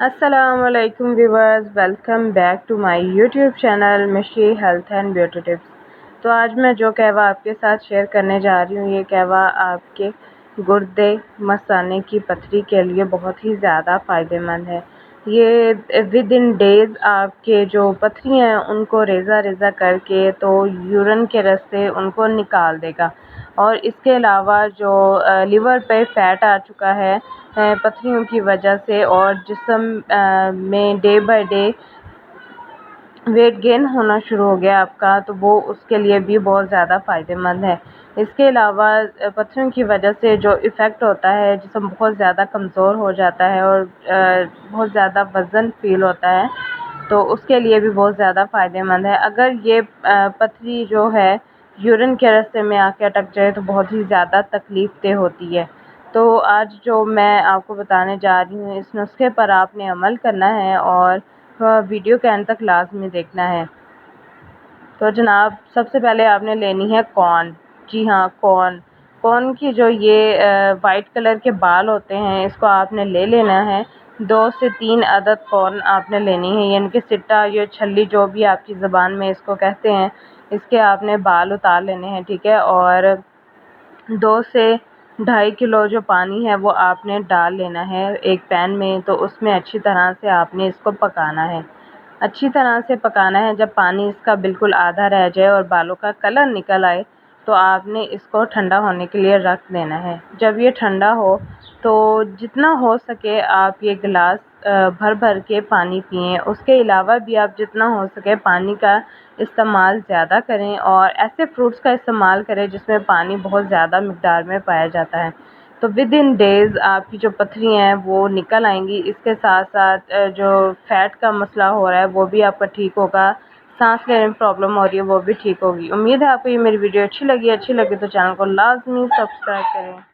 السلام علیکم viewers, welcome back to my YouTube channel Mishi health and beauty tips. تو آج میں جو قہوہ آپ کے ساتھ شیئر کرنے جا رہی ہوں، یہ قہوہ آپ کے گردے مثانے کی پتھری کے لیے بہت ہی زیادہ فائدہ مند ہے۔ یہ ود ان ڈیز آپ کے جو پتھری ہیں ان کو ریزہ ریزہ کر کے تو یورین کے راستے ان کو نکال دے گا، اور اس کے علاوہ جو لیور پہ فیٹ آ چکا ہے پتھریوں کی وجہ سے، اور جسم میں day by day weight gain ہونا شروع ہو گیا آپ کا، تو وہ اس کے لیے بھی بہت زیادہ فائدہ مند ہے۔ اس کے علاوہ پتھریوں کی وجہ سے جو ایفیکٹ ہوتا ہے، جسم بہت زیادہ کمزور ہو جاتا ہے اور بہت زیادہ وزن فیل ہوتا ہے، تو اس کے لیے بھی بہت زیادہ فائدہ مند ہے۔ اگر یہ پتھری جو ہے یورین کے راستے میں آ کے اٹک جائے تو بہت ہی زیادہ تکلیف دہ ہوتی ہے۔ تو آج جو میں آپ کو بتانے جا رہی ہوں، اس نسخے پر آپ نے عمل کرنا ہے اور ویڈیو کے اینڈ تک لازمی دیکھنا ہے۔ تو جناب، سب سے پہلے آپ نے لینی ہے کارن۔ جی ہاں، کارن کی جو یہ وائٹ کلر کے بال ہوتے ہیں، اس کو آپ نے لے لینا ہے۔ 2 سے 3 عدد کارن آپ نے لینی ہے، یعنی کہ سٹا یا چھلی جو بھی آپ کی زبان میں اس کو کہتے ہیں، اس کے آپ نے بال اتار لینے ہیں، ٹھیک ہے۔ اور 2 سے 2.5 کلو جو پانی ہے وہ آپ نے ڈال لینا ہے ایک پین میں، تو اس میں اچھی طرح سے آپ نے اس کو پکانا ہے۔ اچھی طرح سے پکانا ہے، جب پانی اس کا بالکل آدھا رہ جائے اور بالوں کا کلر نکل آئے تو آپ نے اس کو ٹھنڈا ہونے کے لیے رکھ دینا ہے۔ جب یہ ٹھنڈا ہو تو جتنا ہو سکے آپ یہ گلاس بھر بھر کے پانی پئیں۔ اس کے علاوہ بھی آپ جتنا ہو سکے پانی کا استعمال زیادہ کریں، اور ایسے فروٹس کا استعمال کریں جس میں پانی بہت زیادہ مقدار میں پایا جاتا ہے، تو ود ان ڈیز آپ کی جو پتھری ہیں وہ نکل آئیں گی۔ اس کے ساتھ ساتھ جو فیٹ کا مسئلہ ہو رہا ہے وہ بھی آپ کا ٹھیک ہوگا، سانس لینے میں پرابلم ہو رہی ہے وہ بھی ٹھیک ہوگی۔ امید ہے آپ کو یہ میری ویڈیو اچھی لگی تو چینل کو لازمی سبسکرائب کریں۔